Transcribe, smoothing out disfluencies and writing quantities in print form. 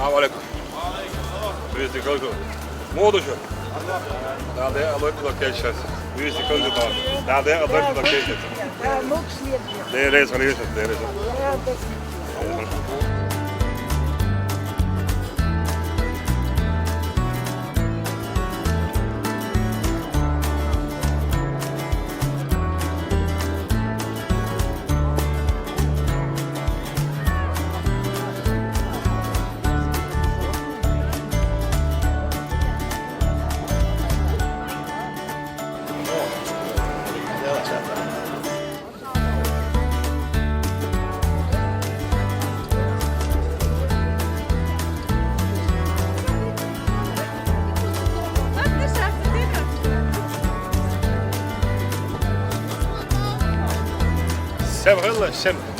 Assalamu alaikum. Wie ist die Kultur? Modeschön. Da der Leute location. Wie ist die Kultur? Da der Leute location. Der ist relation, der ist. Severilla, Sem.